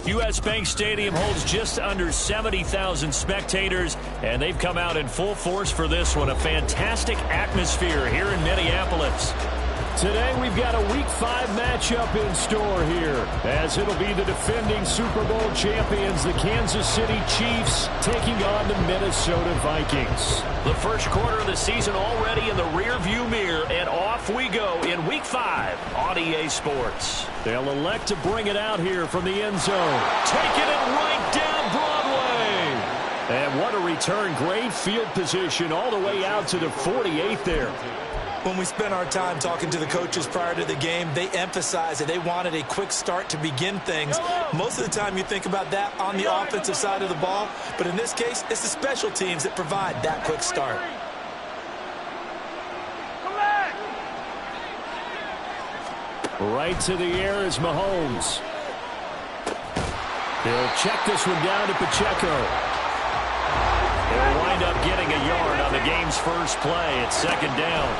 U.S. Bank Stadium holds just under 70,000 spectators, and they've come out in full force for this one. A fantastic atmosphere here in Minneapolis. Today we've got a Week 5 matchup in store here, as it'll be the defending Super Bowl champions, the Kansas City Chiefs, taking on the Minnesota Vikings. The first quarter of the season already in the rearview mirror, and off we go in Week 5 on EA Sports. They'll elect to bring it out here from the end zone. Taking it right down Broadway. And what a return. Great field position all the way out to the 48 there. When we spent our time talking to the coaches prior to the game, they emphasized that they wanted a quick start to begin things. Most of the time you think about that on the offensive side of the ball, but in this case, it's the special teams that provide that quick start. Right to the air is Mahomes. He'll check this one down to Pacheco. They'll wind up getting a yard on the game's first play. It's second down.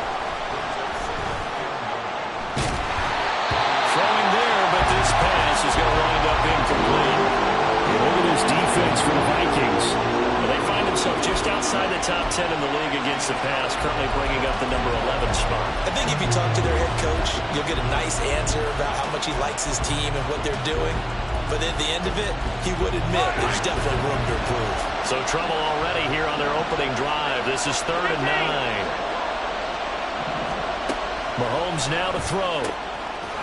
This pass is going to wind up incomplete. Look at this defense for the Vikings. Well, they find themselves just outside the top 10 in the league against the pass, currently bringing up the number 11 spot. I think if you talk to their head coach, you'll get a nice answer about how much he likes his team and what they're doing. But at the end of it, he would admit there's definitely room to improve. So trouble already here on their opening drive. This is 3rd and 9. Mahomes now to throw.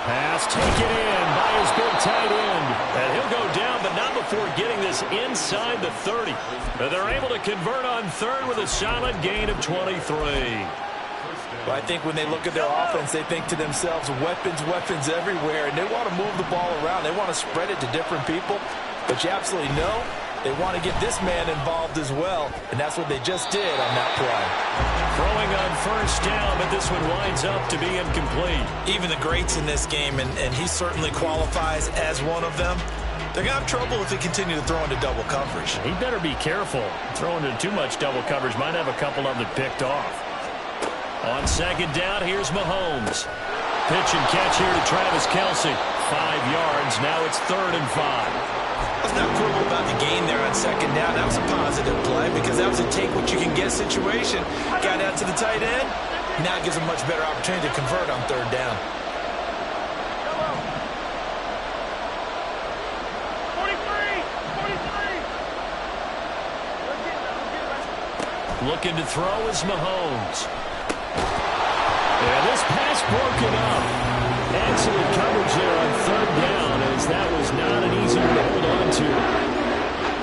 Pass taken in by his big tight end. And he'll go down, but not before getting this inside the 30. And they're able to convert on 3rd with a solid gain of 23. Well, I think when they look at their offense, they think to themselves, weapons, weapons everywhere, and they want to move the ball around. They want to spread it to different people. But you absolutely know they want to get this man involved as well, and that's what they just did on that play. Throwing on first down, but this one winds up to be incomplete. Even the greats in this game, and he certainly qualifies as one of them, they're going to have trouble if they continue to throw into double coverage. He better be careful. Throwing into too much double coverage might have a couple of them picked off. On second down, here's Mahomes. Pitch and catch here to Travis Kelce. 5 yards. Now it's 3rd and 5. I was not cool about the gain there on second down. That was a positive play because that was a take-what-you-can-get situation. Got out to the tight end. Now it gives a much better opportunity to convert on 3rd down. 43. Looking to throw is Mahomes. And this pass broken up. Excellent coverage there on 3rd down, as that was not an easy one to hold on to.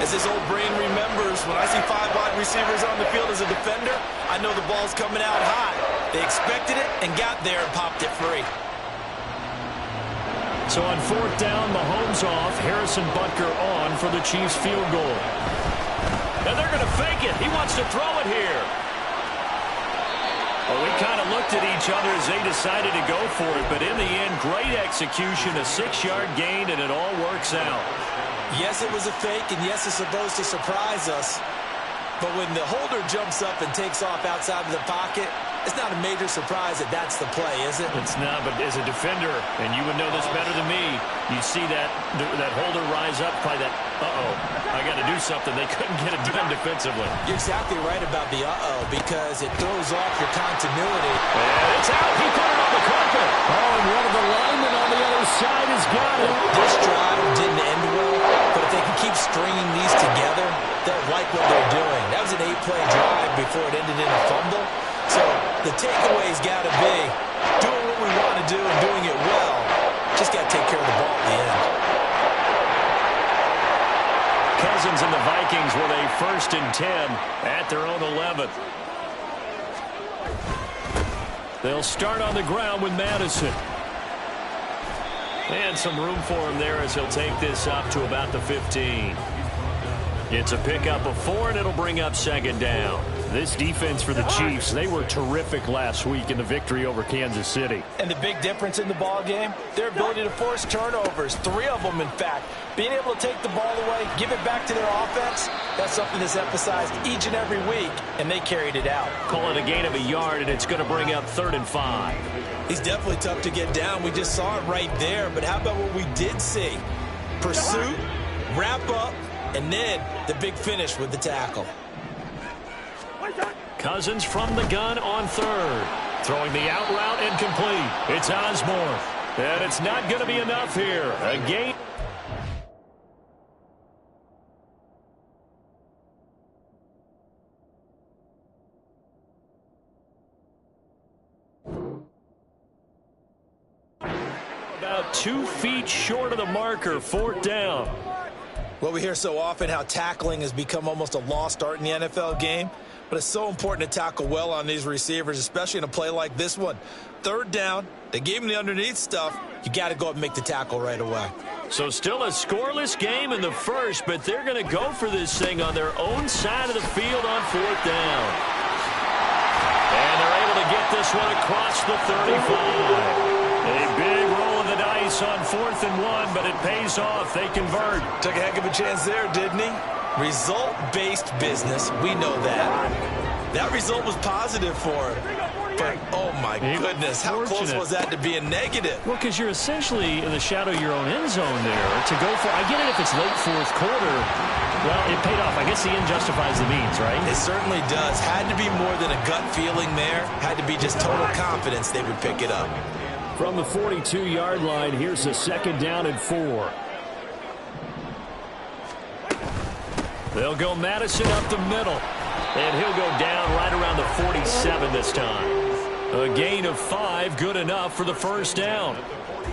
As his old brain remembers, when I see 5 wide receivers on the field as a defender, I know the ball's coming out high. They expected it and got there and popped it free. So on 4th down, Mahomes off, Harrison Butker on for the Chiefs field goal. And they're going to fake it. He wants to throw it here. Well, we kind of looked at each other as they decided to go for it, but in the end, great execution, a 6-yard gain, and it all works out. Yes, it was a fake, and yes, it's supposed to surprise us. But when the holder jumps up and takes off outside of the pocket, it's not a major surprise that that's the play, is it? It's not, but as a defender, and you would know this better than me, you see that holder rise up, probably that, I got to do something. They couldn't get it done defensively. You're exactly right about the because it throws off your continuity. And it's out. He put it on the carpet. Oh, and one of the linemen on the other side has got it. This drive didn't end well, but if they can keep stringing these together, they'll like what they're doing. That was an 8-play drive before it ended in a fumble. So the takeaway's got to be doing what we want to do and doing it well. Just got to take care of the ball at the end. Cousins and the Vikings with a 1st and 10 at their own 11. They'll start on the ground with Madison. And some room for him there as he'll take this up to about the 15. It's a pickup of 4, and it'll bring up second down. This defense for the Chiefs, they were terrific last week in the victory over Kansas City. And the big difference in the ball game, their ability to force turnovers, 3 of them in fact. Being able to take the ball away, give it back to their offense, that's something that's emphasized each and every week, and they carried it out. Call it a gain of a yard, and it's going to bring up 3rd and 5. He's definitely tough to get down. We just saw it right there, but how about what we did see? Pursuit, wrap up, and then the big finish with the tackle. Cousins from the gun on 3rd. Throwing the out route incomplete. It's Osborne. And it's not going to be enough here. A gain. About 2 feet short of the marker. 4th down. Well, we hear so often how tackling has become almost a lost art in the NFL game. But it's so important to tackle well on these receivers, especially in a play like this one. 3rd down, they gave him the underneath stuff. You got to go up and make the tackle right away. So still a scoreless game in the first, but they're going to go for this thing on their own side of the field on 4th down. And they're able to get this one across the 35. A big roll of the dice on 4th and 1, but it pays off. They convert. Took a heck of a chance there, didn't he? Result-based business, we know that. That result was positive for him. But, oh my goodness, how close was that to being negative? Well, because you're essentially in the shadow of your own end zone there to go for. I get it if it's late 4th quarter. Well, it paid off. I guess the end justifies the means, right? It certainly does. Had to be more than a gut feeling there. Had to be just total confidence they would pick it up. From the 42-yard line, here's a 2nd down and 4. They'll go Madison up the middle. And he'll go down right around the 47 this time. A gain of 5, good enough for the 1st down.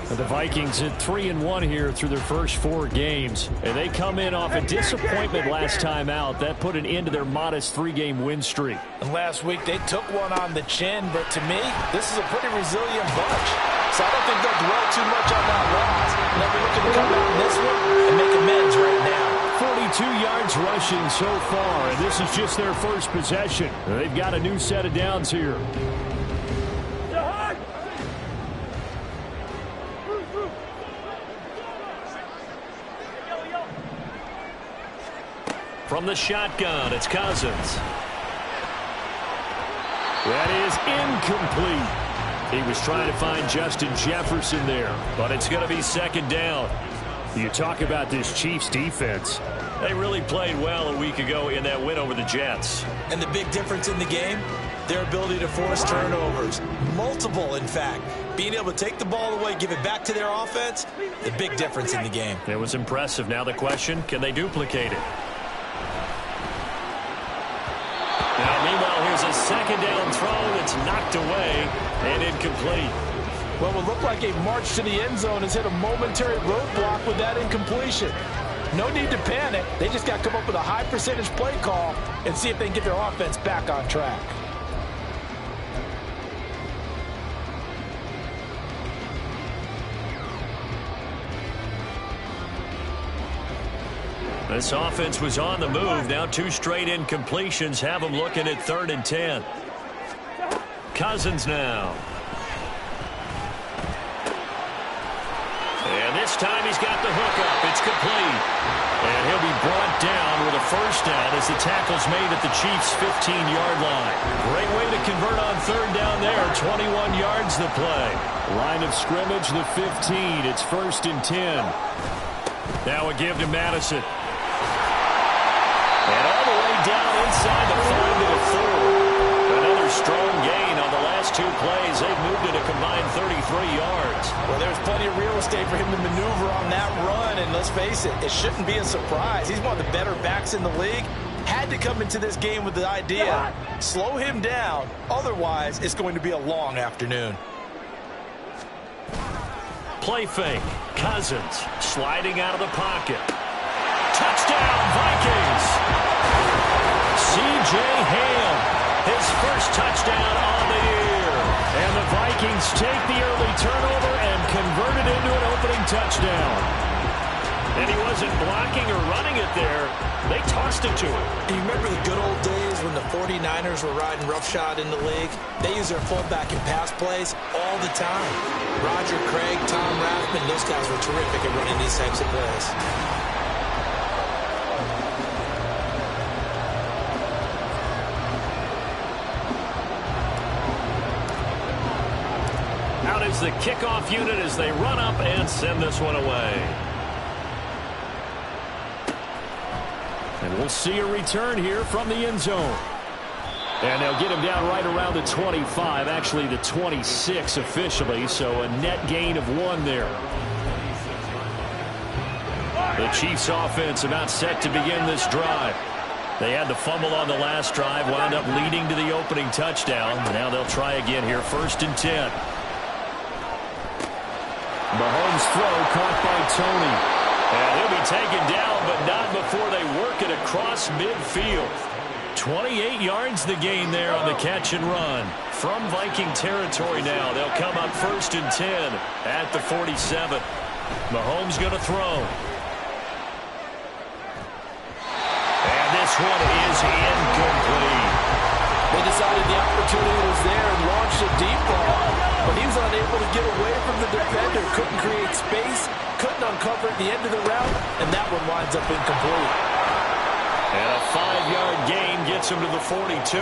And the Vikings at 3-1 here through their first 4 games. And they come in off a disappointment last time out. That put an end to their modest 3-game win streak. And last week they took one on the chin, but to me, this is a pretty resilient bunch. So I don't think they'll dwell too much on that loss. They'll be looking to come out in this one and make amends right now. 42 yards rushing so far, and this is just their first possession. They've got a new set of downs here. From the shotgun, it's Cousins. That is incomplete. He was trying to find Justin Jefferson there, but it's going to be 2nd down. You talk about this Chiefs defense. They really played well a week ago in that win over the Jets. And the big difference in the game, their ability to force turnovers. Multiple, in fact. Being able to take the ball away, give it back to their offense, the big difference in the game. It was impressive. Now the question, can they duplicate it? Now, meanwhile, here's a 2nd down throw that's knocked away and incomplete. Well, it looked like a march to the end zone has hit a momentary roadblock with that incompletion. No need to panic. They just got to come up with a high percentage play call and see if they can get their offense back on track. This offense was on the move. Now 2 straight incompletions have them looking at 3rd and 10. Cousins now. And this time he's got the hook up. It's complete. And he'll be brought down with a 1st down as the tackle's made at the Chiefs' 15-yard line. Great way to convert on 3rd down there. 21 yards the play. Line of scrimmage, the 15. It's 1st and 10. Now a give to Madison. And all the way down inside the 5 to the 4. Another strong gain on the last 2 plays. They've moved it a combined 33 yards. Well, there's plenty of real estate for him to maneuver on that run, and let's face it, it shouldn't be a surprise. He's one of the better backs in the league. Had to come into this game with the idea, slow him down, otherwise it's going to be a long afternoon. Play fake. Cousins sliding out of the pocket. Touchdown, Vikings! C.J. Ham, his first touchdown on the year. And the Vikings take the early turnover and convert it into an opening touchdown. And he wasn't blocking or running it there. They tossed it to him. You remember the good old days when the 49ers were riding roughshod in the league? They used their fullback in pass plays all the time. Roger Craig, Tom Rathman, those guys were terrific at running these types of plays. Out is the kickoff unit as they run up and send this one away. And we'll see a return here from the end zone. And they'll get him down right around the 25, actually the 26 officially, so a net gain of 1 there. The Chiefs offense about set to begin this drive. They had the fumble on the last drive, wound up leading to the opening touchdown. Now they'll try again here, 1st and 10. Mahomes' throw caught by Tony. And he'll be taken down, but not before they work it across midfield. 28 yards the gain there on the catch and run. From Viking territory now, they'll come up 1st and 10 at the 47. Mahomes going to throw. And this one is incomplete. They decided the opportunity was there and launched a deep ball, but he was unable to get away from the defender, couldn't create space, couldn't uncover at the end of the route, and that one winds up incomplete. And a 5-yard gain gets him to the 42.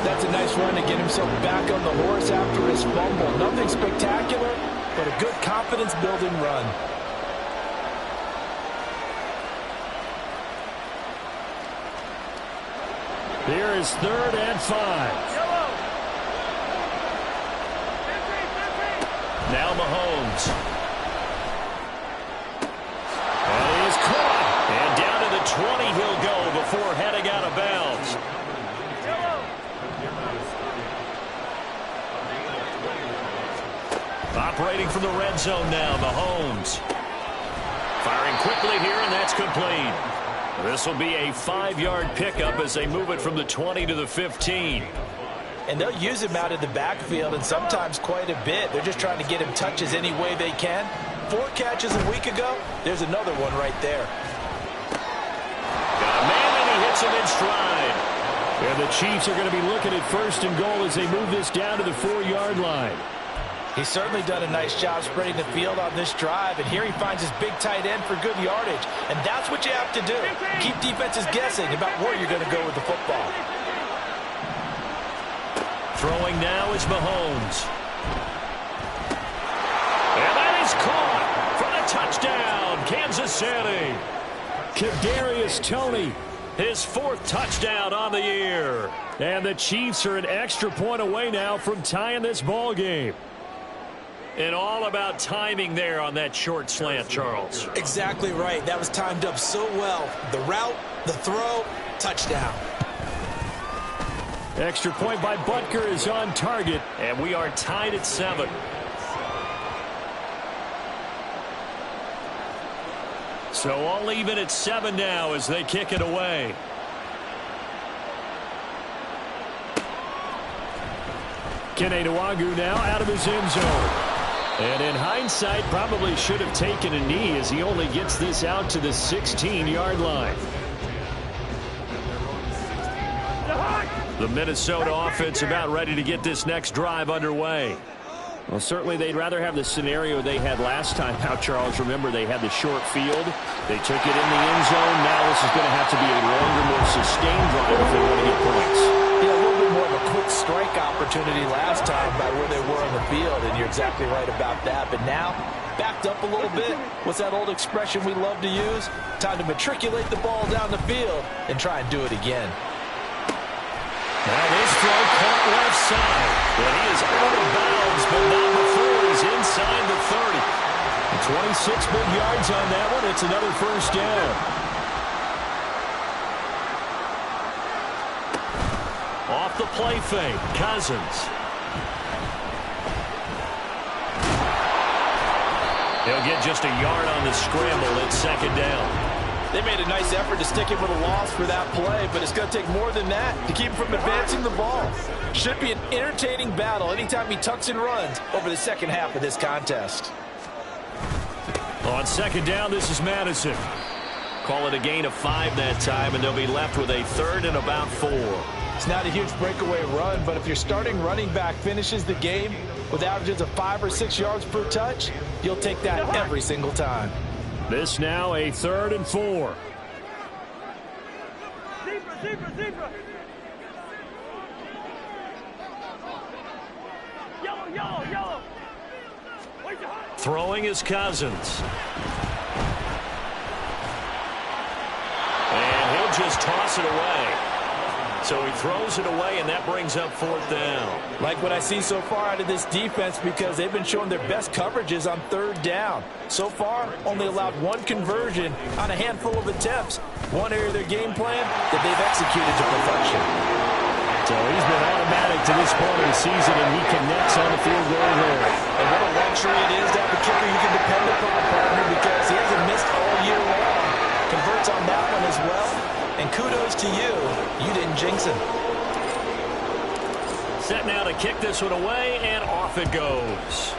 That's a nice run to get himself back on the horse after his fumble. Nothing spectacular, but a good confidence-building run. Here is 3rd and 5. Now Mahomes. And he is caught. And down to the 20 he'll go before heading out of bounds. Operating from the red zone now, Mahomes. Firing quickly here, and that's complete. This will be a 5-yard pickup as they move it from the 20 to the 15. And they'll use him out of the backfield, and sometimes quite a bit. They're just trying to get him touches any way they can. 4 catches a week ago. There's another one right there. Got a man, and he hits him in stride. And the Chiefs are going to be looking at 1st and goal as they move this down to the 4-yard line. He's certainly done a nice job spreading the field on this drive, and here he finds his big tight end for good yardage. And that's what you have to do. Keep defenses guessing about where you're going to go with the football. Throwing now is Mahomes. And that is caught for the touchdown, Kansas City. Kadarius Toney. His 4th touchdown on the year. And the Chiefs are an extra point away now from tying this ball game. And all about timing there on that short slant, Charles. Exactly right. That was timed up so well. The route, the throw, touchdown. Extra point by Butker is on target. And we are tied at 7. So all even at 7 now as they kick it away. Kene Nwangwu now out of his end zone. And in hindsight, probably should have taken a knee as he only gets this out to the 16-yard line. The Minnesota offense about ready to get this next drive underway. Well, certainly they'd rather have the scenario they had last time out, Charles. Remember, they had the short field. They took it in the end zone. Now this is going to have to be a longer, more sustained drive if they want to get points. Yeah, a little bit more of a quick strike opportunity last time by where they were on the field, and you're exactly right about that. But now, backed up a little bit. What's that old expression we love to use? Time to matriculate the ball down the field and try and do it again. Now this throw caught left side. But he is out of bounds, but not before he's inside the 30. 26 big yards on that one. It's another 1st down. Off the play fake, Cousins. He'll get just a yard on the scramble at 2nd down. They made a nice effort to stick him with a loss for that play, but it's going to take more than that to keep him from advancing the ball. Should be an entertaining battle anytime he tucks and runs over the second half of this contest. On second down, this is Madison. Call it a gain of 5 that time, and they'll be left with a 3rd and about 4. It's not a huge breakaway run, but if your starting running back finishes the game with averages of 5 or 6 yards per touch, you'll take that every single time. This now a 3rd and 4. Zebra. Yellow. Throwing is Cousins. And he'll just toss it away. So he throws it away, and that brings up 4th down. Like what I see so far out of this defense, because they've been showing their best coverages on 3rd down. So far, only allowed 1 conversion on a handful of attempts. One area of their game plan that they've executed to perfection. So he's been automatic to this point of the season, and he connects on the field goal there. And what a luxury it is to have a kicker you can depend upon, partner, because he hasn't missed all year long. Converts on that one as well. And kudos to you. You didn't jinx him. Set now to kick this one away, and off it goes.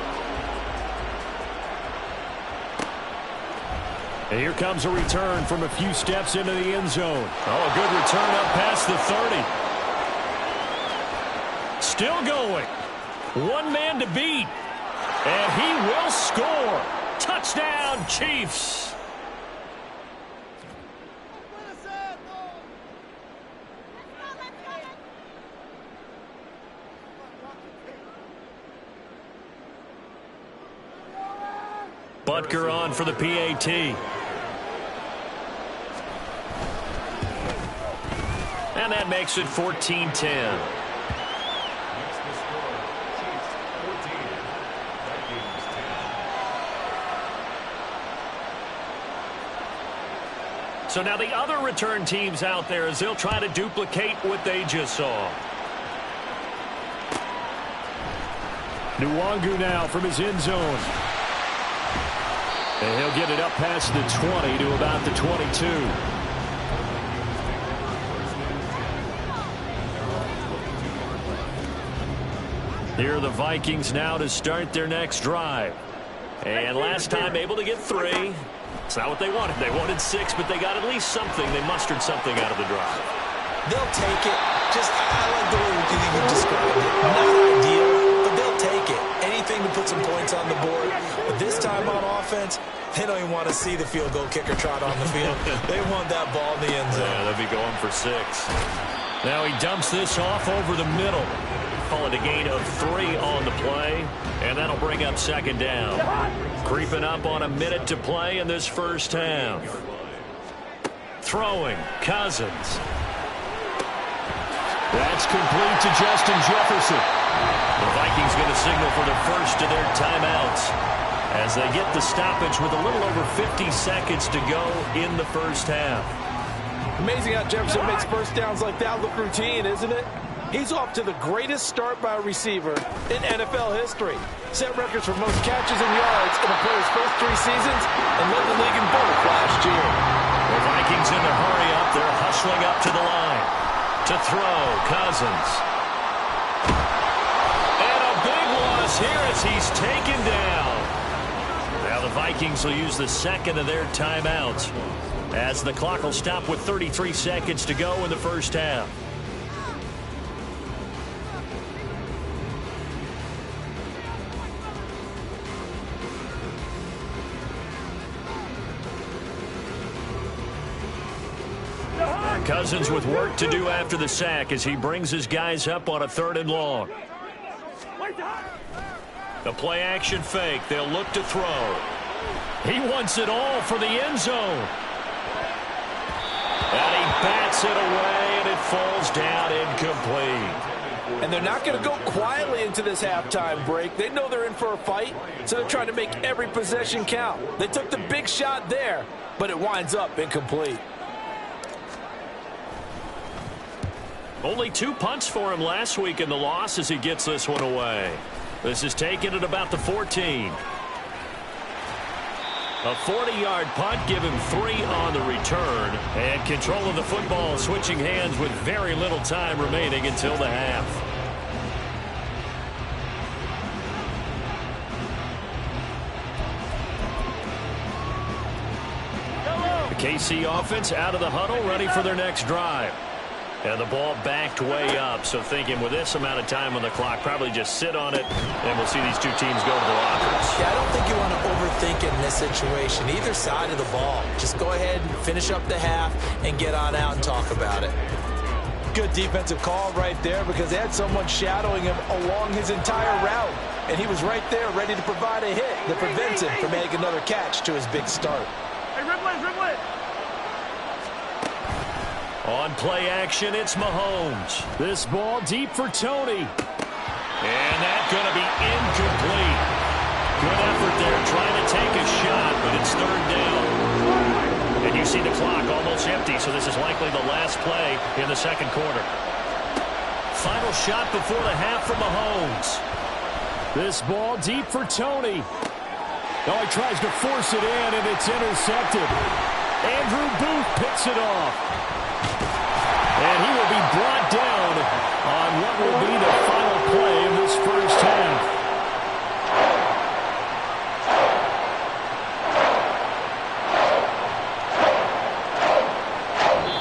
And here comes a return from a few steps into the end zone. Oh, a good return up past the 30. Still going. One man to beat. And he will score. Touchdown, Chiefs. Butker on for the PAT. And that makes it 14-10. So now the other return teams out there as they'll try to duplicate what they just saw. Nwangu now from his end zone. And he'll get it up past the 20 to about the 22. Here are the Vikings now to start their next drive. And last time able to get 3. It's not what they wanted. They wanted 6, but they got at least something. They mustered something out of the drive. They'll take it. Just, I like the way you described it. Not ideal, but they'll take it. Anything to put some points on the board. But this time on offense, they don't even want to see the field goal kicker trot on the field. They want that ball in the end zone. Yeah, they'll be going for 6. Now he dumps this off over the middle. Call it a gain of 3 on the play, and that'll bring up 2nd down. Creeping up on a minute to play in this first half. Throwing, Cousins. That's complete to Justin Jefferson. The Vikings going to signal for the first of their timeouts as they get the stoppage with a little over 50 seconds to go in the first half. Amazing how Jefferson makes first downs like that look routine, isn't it? He's off to the greatest start by a receiver in NFL history. Set records for most catches and yards in a player's first 3 seasons and led the league in both last year. The Vikings in the hurry up. They're hustling up to the line. To throw, Cousins. And a big loss here as he's taken down. Now the Vikings will use the second of their timeouts as the clock will stop with 33 seconds to go in the first half. Cousins with work to do after the sack as he brings his guys up on a 3rd and long. The play action fake. They'll look to throw. He wants it all for the end zone. And he bats it away, and it falls down incomplete. And they're not going to go quietly into this halftime break. They know they're in for a fight, so they're trying to make every possession count. They took the big shot there, but it winds up incomplete. Only 2 punts for him last week in the loss as he gets this one away. This is taken at about the 14. A 40-yard punt, give him 3 on the return. And control of the football switching hands with very little time remaining until the half. The KC offense out of the huddle, ready for their next drive. And the ball backed way up, so thinking with this amount of time on the clock, probably just sit on it, and we'll see these two teams go to the lockers. Yeah, I don't think you want to overthink it in this situation. Either side of the ball. Just go ahead and finish up the half and get on out and talk about it. Good defensive call right there because they had someone shadowing him along his entire route. And he was right there ready to provide a hit that prevents him from making another catch to his big start. Hey, dribble it. On play action, it's Mahomes. This ball deep for Tony. And that's going to be incomplete. Good effort there trying to take a shot, but it's third down. And you see the clock almost empty, so this is likely the last play in the second quarter. Final shot before the half for Mahomes. This ball deep for Tony. Oh, he tries to force it in, and it's intercepted. Andrew Booth picks it off. And he will be brought down on what will be the final play of this first half.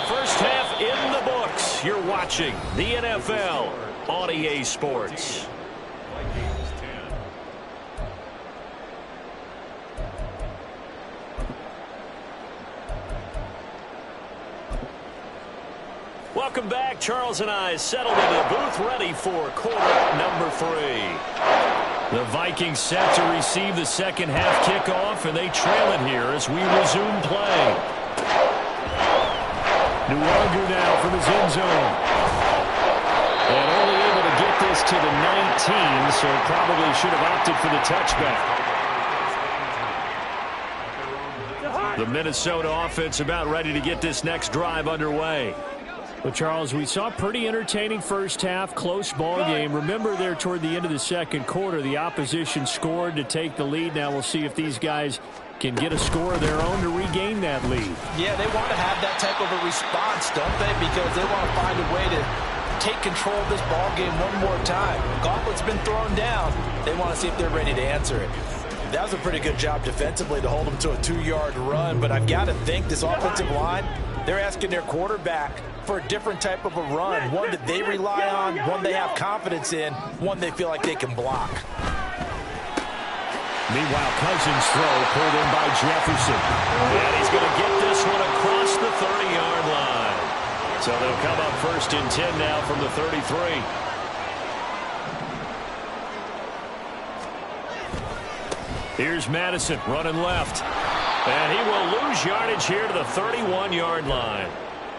First half in the books. You're watching the NFL on EA Sports. Welcome back. Charles and I settled into the booth ready for quarter number 3. The Vikings set to receive the second half kickoff, and they trail it here as we resume play. Nuwagu now from his end zone. And only able to get this to the 19, so probably should have opted for the touchback. The Minnesota offense about ready to get this next drive underway. Well, Charles, we saw a pretty entertaining first half, close ball game. Remember there toward the end of the second quarter, the opposition scored to take the lead. Now we'll see if these guys can get a score of their own to regain that lead. Yeah, they want to have that type of a response, don't they? Because they want to find a way to take control of this ball game one more time. Gauntlet's been thrown down. They want to see if they're ready to answer it. That was a pretty good job defensively to hold them to a 2-yard run, but I've got to think this offensive line, they're asking their quarterback for a different type of a run, one that they rely on, one they have confidence in, one they feel like they can block. Meanwhile, Cousins' throw pulled in by Jefferson. And he's going to get this one across the 30-yard line. So they'll come up first and 10 now from the 33. Here's Madison running left. And he will lose yardage here to the 31-yard line.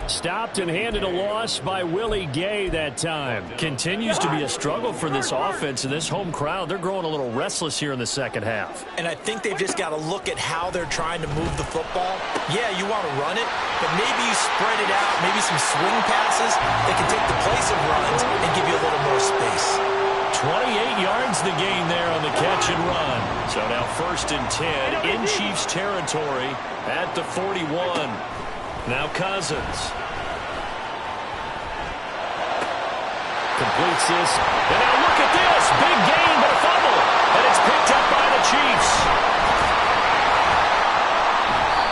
Stopped and handed a loss by Willie Gay that time. Continues to be a struggle for this offense and this home crowd. They're growing a little restless here in the second half. And I think they've just got to look at how they're trying to move the football. Yeah, you want to run it, but maybe you spread it out, maybe some swing passes that can take the place of runs and give you a little more space. 28 yards the gain there on the catch and run. So now first and 10 in Chiefs territory at the 41. Now Cousins. Completes this. And now look at this. Big gain, but a fumble. And it's picked up by the Chiefs.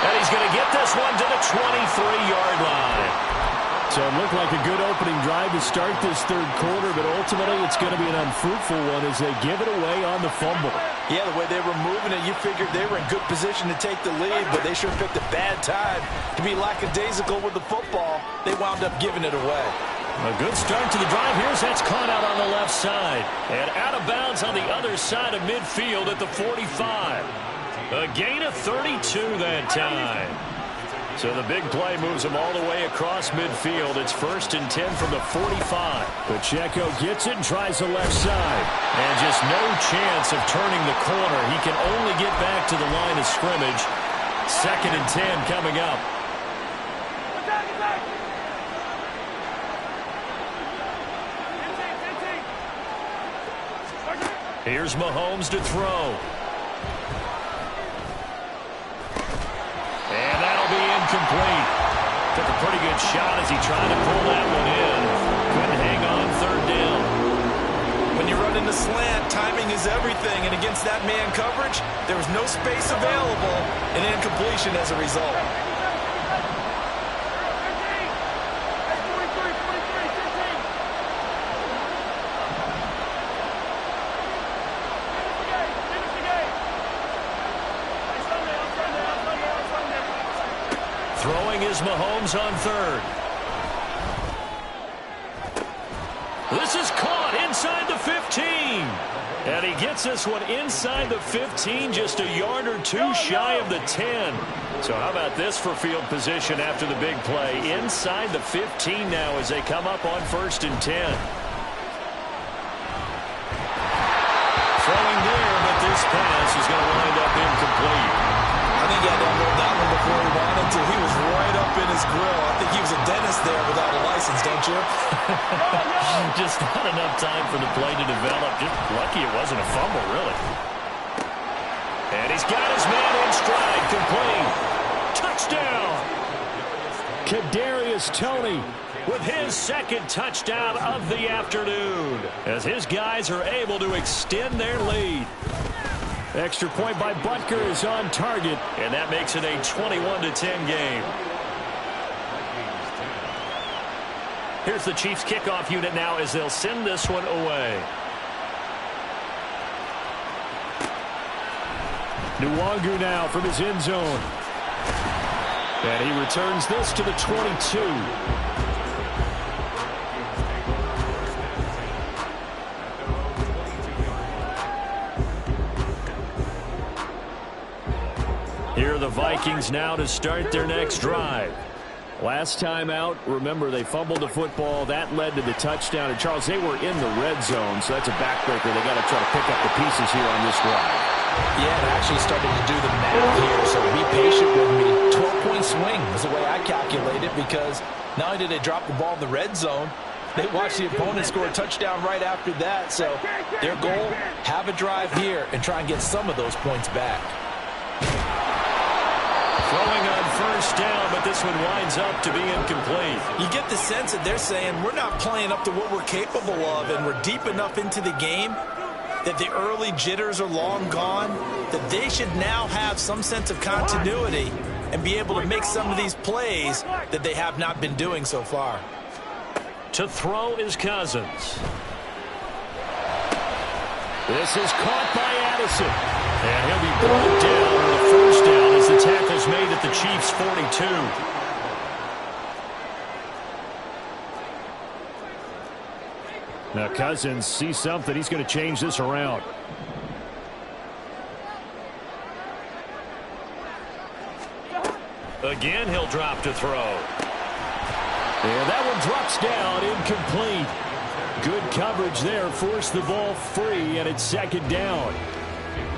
And he's going to get this one to the 23-yard line. So it looked like a good opening drive to start this third quarter, but ultimately it's going to be an unfruitful one as they give it away on the fumble. Yeah, the way they were moving it, you figured they were in good position to take the lead, but they sure picked a bad time to be lackadaisical with the football. They wound up giving it away. A good start to the drive. Here's that's caught out on the left side. And out of bounds on the other side of midfield at the 45. A gain of 32 that time. So the big play moves him all the way across midfield. It's first and 10 from the 45. Pacheco gets it and tries the left side. And just no chance of turning the corner. He can only get back to the line of scrimmage. Second and 10 coming up. Here's Mahomes to throw. Good shot as he tried to pull that one in. Couldn't hang on third down. When you run into slant, timing is everything. And against that man coverage, there was no space available and incompletion as a result. Throwing is Mahomes on third. This is caught inside the 15. And he gets this one inside the 15, just a yard or two shy of the 10. So how about this for field position after the big play? Inside the 15 now as they come up on 1st and 10. Throwing there, but this pass is going to wind up incomplete. I think he had to unload that one before he wanted to. He was right up in his grill. I think he was a dentist there without a license, don't you? Just not enough time for the play to develop. Just lucky it wasn't a fumble, really. And he's got his man in stride, complete. Touchdown! Kadarius Toney with his second touchdown of the afternoon, as his guys are able to extend their lead. Extra point by Butker is on target. And that makes it a 21-10 game. Here's the Chiefs kickoff unit now as they'll send this one away. Nwangu now from his end zone. And he returns this to the 22. Here are the Vikings now to start their next drive. Last time out, remember, they fumbled the football. That led to the touchdown. And, Charles, they were in the red zone, so that's a backbreaker. They got to try to pick up the pieces here on this drive. Yeah, and actually started to do the math here, so be patient with me. 12-point swing is the way I calculate it, because not only did they drop the ball in the red zone, they watched the opponent score a touchdown right after that. So their goal, have a drive here and try and get some of those points back. Throwing on 1st down, but this one winds up to be incomplete. You get the sense that they're saying we're not playing up to what we're capable of, and we're deep enough into the game that the early jitters are long gone, that they should now have some sense of continuity and be able to make some of these plays that they have not been doing so far. To throw is Cousins. This is caught by Addison. And he'll be brought down with a 1st down as the tackle's made at the Chiefs' 42. Now Cousins sees something. He's going to change this around. Again, he'll drop to throw. And that one drops down, incomplete. Good coverage there, forced the ball free, and it's 2nd down.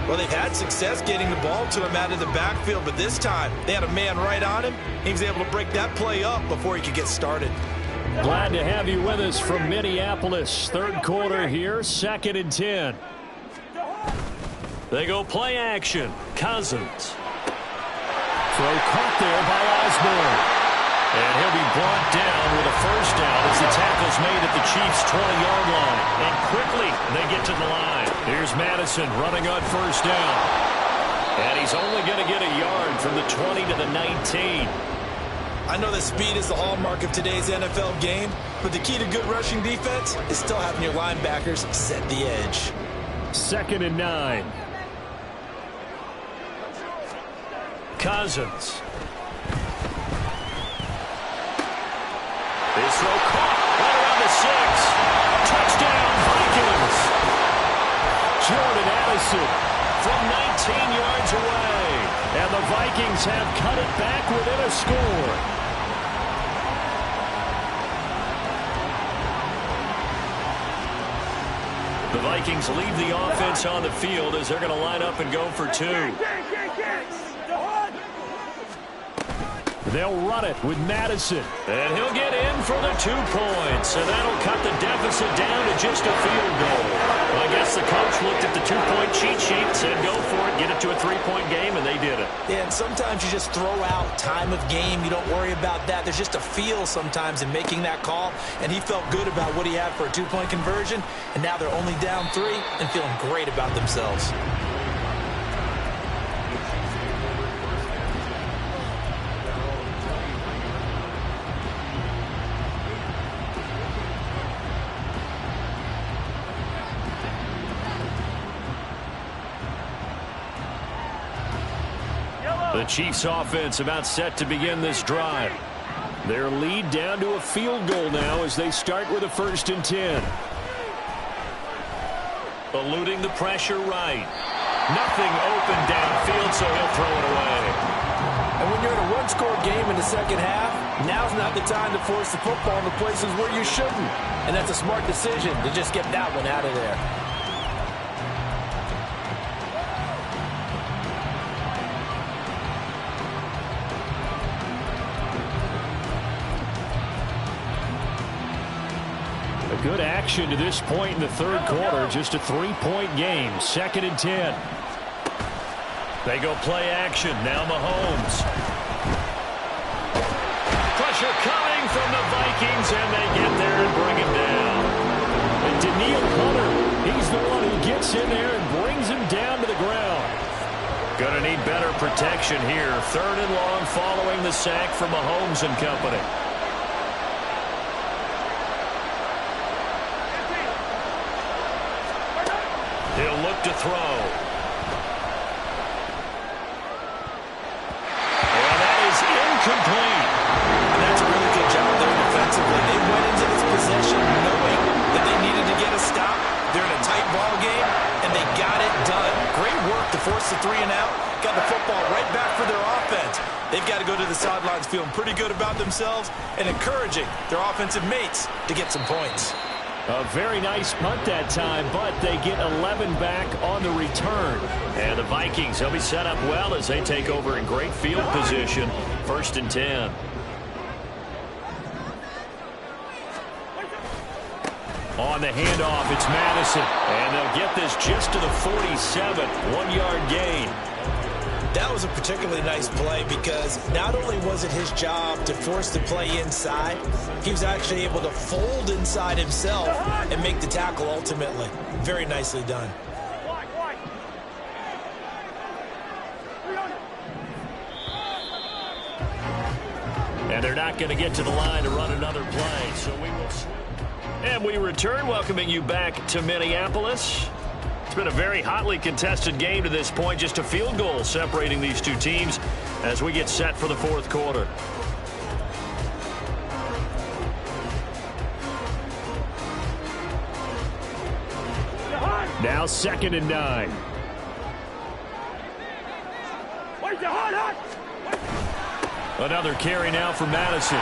Well, they've had success getting the ball to him out of the backfield, but this time they had a man right on him. He was able to break that play up before he could get started. Glad to have you with us from Minneapolis. 3rd quarter here, 2nd and 10. They go play action. Cousins. Throw caught there by Osborne. And he'll be brought down with a 1st down as the tackle's made at the Chiefs' 20-yard line. And quickly they get to the line. Here's Madison running on 1st down. And he's only going to get a yard from the 20 to the 19. I know that speed is the hallmark of today's NFL game, but the key to good rushing defense is still having your linebackers set the edge. 2nd and 9. Cousins. His throw caught right around the 6. Touchdown, Vikings. Jordan Addison from 19 yards away. And the Vikings have cut it back within a score. The Vikings leave the offense on the field as they're going to line up and go for 2. They'll run it with Madison. And he'll get in for the 2 points. And that'll cut the deficit down to just a field goal. Well, I guess the coach looked at the two-point cheat sheet, said go for it, get it to a three-point game, and they did it. Yeah, and sometimes you just throw out time of game. You don't worry about that. There's just a feel sometimes in making that call, and he felt good about what he had for a two-point conversion, and now they're only down 3 and feeling great about themselves. The Chiefs offense about set to begin this drive. Their lead down to a field goal now as they start with a 1st and 10. Eluding the pressure right. Nothing open downfield, so he'll throw it away. And when you're in a one-score game in the second half, now's not the time to force the football in the places where you shouldn't. And that's a smart decision to just get that one out of there. Good action to this point in the 3rd quarter. Just a 3-point game. 2nd and 10. They go play action. Now Mahomes. Pressure coming from the Vikings, and they get there and bring him down. And Daniil Hunter, he's the one who gets in there and brings him down to the ground. Gonna need better protection here. 3rd and long following the sack from Mahomes and company. He'll look to throw. And that is incomplete. And that's a really good job there defensively. They went into this possession knowing that they needed to get a stop. They're in a tight ball game, and they got it done. Great work to force the 3 and out. Got the football right back for their offense. They've got to go to the sidelines feeling pretty good about themselves and encouraging their offensive mates to get some points. A very nice punt that time, but they get 11 back on the return. And the Vikings, they'll be set up well as they take over in great field position. 1st and 10. On the handoff, it's Madison. And they'll get this just to the 47. 1-yard gain. That was a particularly nice play because not only was it his job to force the play inside, he was actually able to fold inside himself and make the tackle ultimately. Very nicely done. And they're not going to get to the line to run another play, so we will. And we return, welcoming you back to Minneapolis. It's been a very hotly contested game to this point. Just a field goal separating these two teams as we get set for the 4th quarter. Now 2nd and 9. Another carry now for Madison.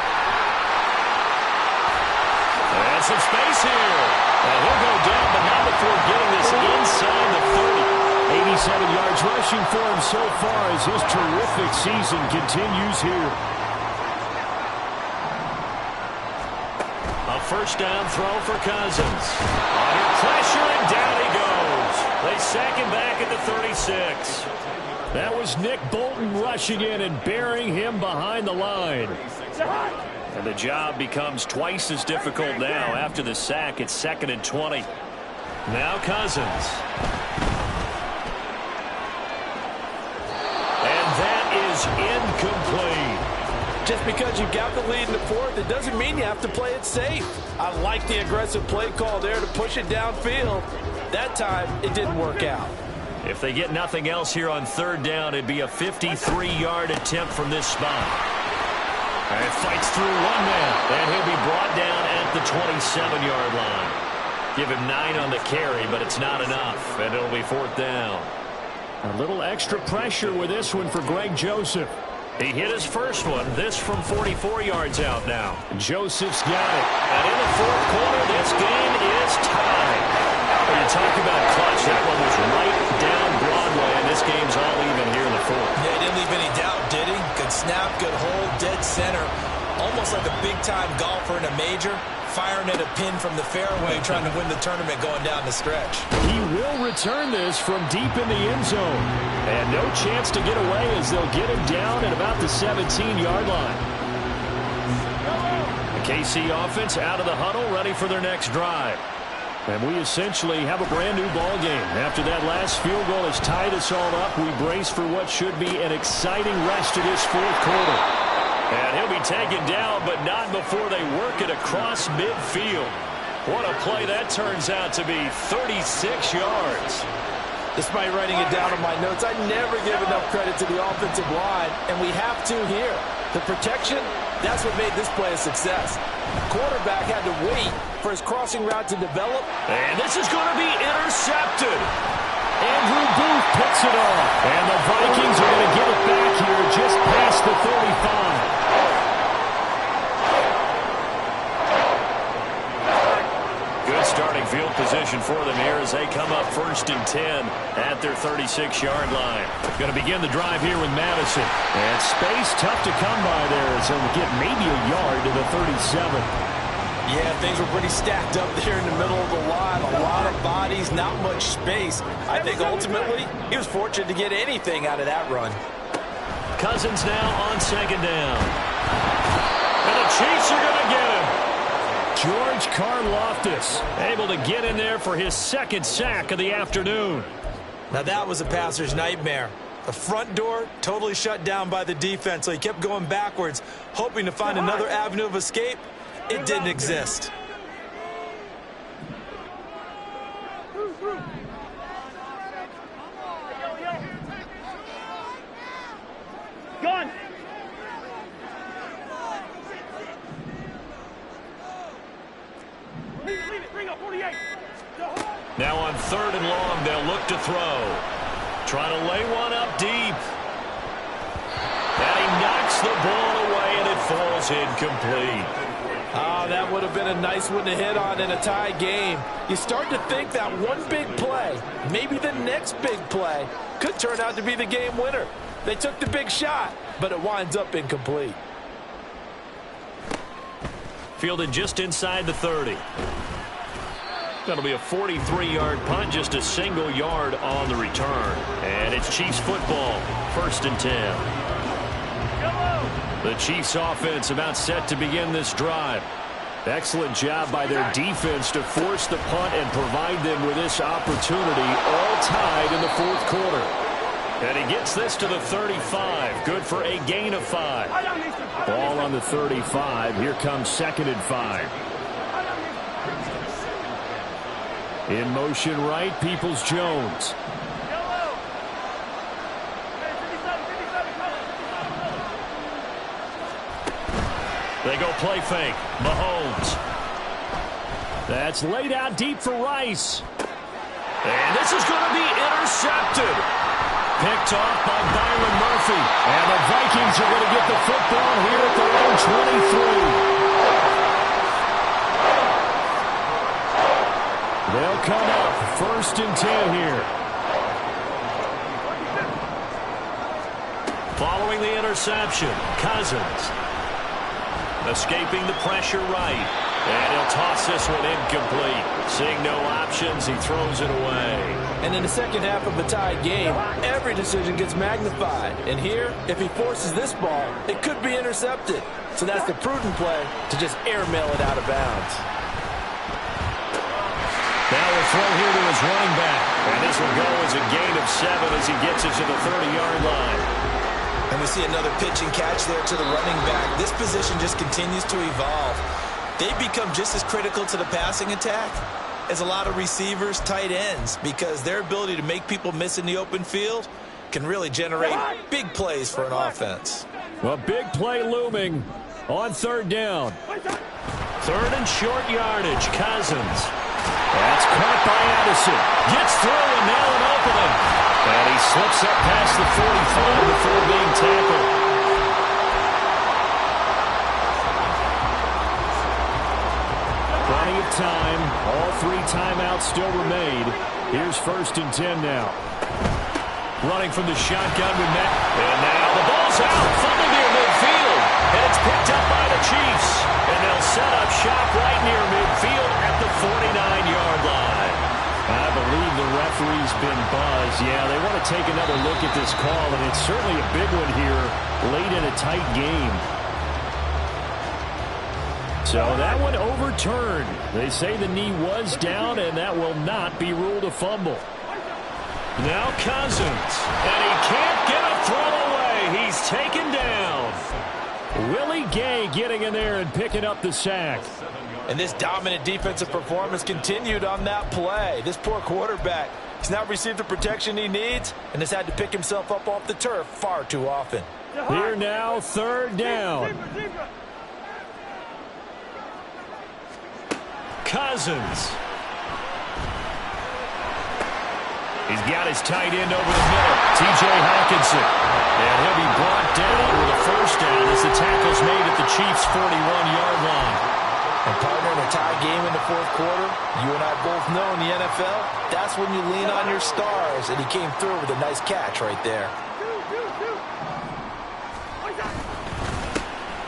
And some space here. And he'll go down, but not before getting this inside the 30. 87 yards rushing for him so far as his terrific season continues here. A 1st down throw for Cousins. Under pressure, and down he goes. They sack him back at the 36. That was Nick Bolton rushing in and burying him behind the line. And the job becomes twice as difficult now. After the sack, it's 2nd and 20. Now Cousins. And that is incomplete. Just because you got the lead in the 4th, it doesn't mean you have to play it safe. I like the aggressive play call there to push it downfield. That time, it didn't work out. If they get nothing else here on 3rd down, it'd be a 53-yard attempt from this spot. And fights through one man, and he'll be brought down at the 27-yard line. Give him 9 on the carry, but it's not enough, and it'll be 4th down. A little extra pressure with this one for Greg Joseph. He hit his first one. This from 44 yards out now. Joseph's got it. And in the 4th quarter, this game is tied. When you talk about clutch, that one was right down Broadway, and this game's all even here in the 4th. Yeah, he didn't leave any doubt, did he? Good snap, good hold, dead center. Almost like a big-time golfer in a major. firing at a pin from the fairway, trying to win the tournament going down the stretch. He will return this from deep in the end zone. And no chance to get away as they'll get him down at about the 17-yard line. The KC offense out of the huddle, ready for their next drive. And we essentially have a brand new ball game. After that last field goal has tied us all up, we brace for what should be an exciting rest of this fourth quarter. And he'll be taken down, but not before they work it across midfield. What a play that turns out to be, 36 yards. Despite writing it down on my notes, I never give enough credit to the offensive line, and we have to here. The protection, that's what made this play a success. Quarterback had to wait for his crossing route to develop. And this is going to be intercepted. Andrew Booth picks it off. And the Vikings are going to get it back here just past the 35. Good starting field position for them here as they come up 1st and 10 at their 36-yard line. Going to begin the drive here with Madison. And space tough to come by there as they'll get maybe a yard to the 37. Yeah, things were pretty stacked up there in the middle of the line. A lot of bodies, not much space. I think ultimately he was fortunate to get anything out of that run. Cousins now on 2nd down. And the Chiefs are going to get him. George Karlaftis able to get in there for his 2nd sack of the afternoon. Now that was a passer's nightmare. The front door totally shut down by the defense, so he kept going backwards, hoping to find another avenue of escape. It didn't exist. Gone. Leave it. Bring up 48. Now on 3rd and long, they'll look to throw. Try to lay one up deep. And he knocks the ball away, and it falls incomplete. Oh, that would have been a nice one to hit on in a tie game. You start to think that one big play, maybe the next big play, could turn out to be the game winner. They took the big shot, but it winds up incomplete. Fielded just inside the 30. That'll be a 43-yard punt, just a single yard on the return. And it's Chiefs football, 1st and 10. The Chiefs offense about set to begin this drive. Excellent job by their defense to force the punt and provide them with this opportunity, all tied in the 4th quarter. And he gets this to the 35. Good for a gain of 5. Ball on the 35. Here comes 2nd and 5. In motion right, Peoples-Jones. They go play fake. Mahomes. That's laid out deep for Rice. And this is going to be intercepted. Picked off by Byron Murphy. And the Vikings are going to get the football here at their own 23. They'll come up 1st and 10 here. Following the interception, Cousins. Escaping the pressure right. And he'll toss this one incomplete. Seeing no options, he throws it away. And in the second half of a tied game, every decision gets magnified. And here, if he forces this ball, it could be intercepted. So that's the prudent play to just airmail it out of bounds. Now we'll throw here to his running back. And this will go as a gain of 7 as he gets it to the 30-yard line. And we see another pitch and catch there to the running back. This position just continues to evolve. They become just as critical to the passing attack as a lot of receivers, tight ends, because their ability to make people miss in the open field can really generate big plays for an offense. A big play looming on 3rd down. 3rd and short yardage. Cousins. That's caught by Addison. Gets through and now an opening. And he slips up past the 45 before being tackled. Plenty of time. All 3 timeouts still remain. Here's 1st and 10 now. Running from the shotgun with Matt. And now the ball's out. Fumble near midfield. And it's picked up by the Chiefs. And they'll set up shop right near midfield at the 49-yard line. I believe the referee's been buzzed. Yeah, they want to take another look at this call, and it's certainly a big one here late in a tight game. So that one overturned. They say the knee was down, and that will not be ruled a fumble. Now Cousins, and he can't get a throw away. He's taken down. Willie Gay getting in there and picking up the sack. And this dominant defensive performance continued on that play. This poor quarterback, he's not received the protection he needs and has had to pick himself up off the turf far too often. Here now, third down. Cousins. He's got his tight end over the middle, T.J. Hawkinson. And he'll be brought down with a first down as the tackle's made at the Chiefs' 41-yard line. And partner, in a tie game in the fourth quarter, you and I both know in the NFL, that's when you lean on your stars, and he came through with a nice catch right there.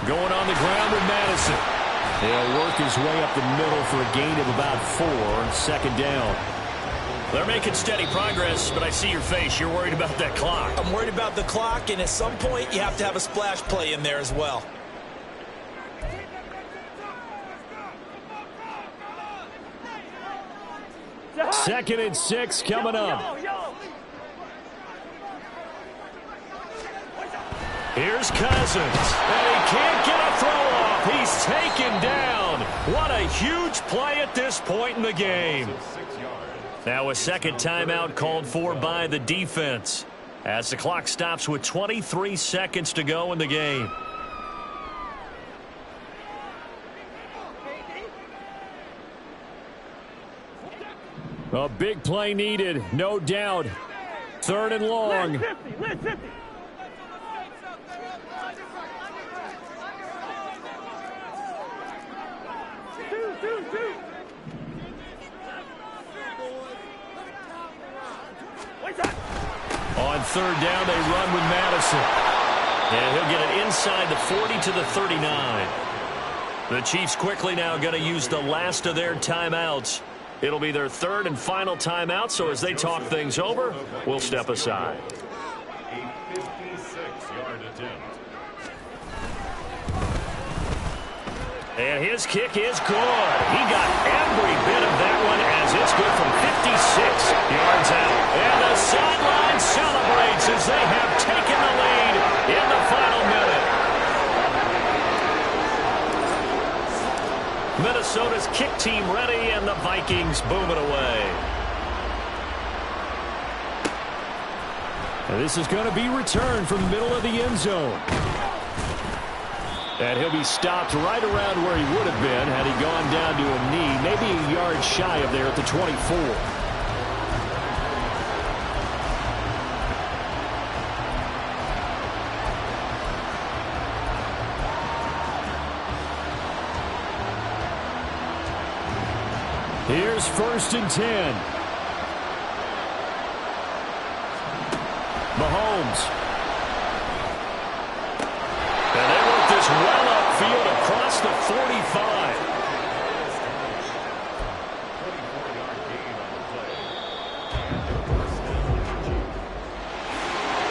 Going on the ground with Madison. He'll work his way up the middle for a gain of about 4, second down. They're making steady progress, but I see your face. You're worried about that clock. I'm worried about the clock, and at some point, you have to have a splash play in there as well. Second and 6 coming up. Here's Cousins, and he can't get a throw off. He's taken down. What a huge play at this point in the game. Now a second timeout called for by the defense as the clock stops with 23 seconds to go in the game. A big play needed, no doubt. Third and long. On third down, they run with Madison. And he'll get it inside the 40 to the 39. The Chiefs quickly now going to use the last of their timeouts. It'll be their third and final timeout, so as they talk things over, we'll step aside. A 56-yard attempt. And his kick is good. He got every bit of that one as it's good from 56 yards out. And the sideline celebrates as they have taken the lead in the final minute. Minnesota's kick team ready, and the Vikings boom it away. And this is going to be returned from the middle of the end zone. And he'll be stopped right around where he would have been had he gone down to a knee, maybe a yard shy of there at the 24. Here's first and 10. Mahomes. And they work this well upfield across the 45.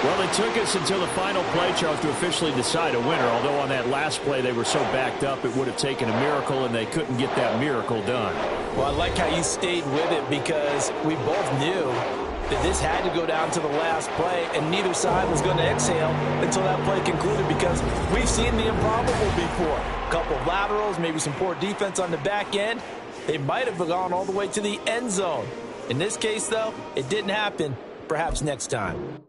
Well, it took us until the final play, Charles, to officially decide a winner, although on that last play they were so backed up it would have taken a miracle, and they couldn't get that miracle done. Well, I like how you stayed with it because we both knew that this had to go down to the last play, and neither side was going to exhale until that play concluded because we've seen the improbable before. A couple of laterals, maybe some poor defense on the back end. They might have gone all the way to the end zone. In this case, though, it didn't happen. Perhaps next time.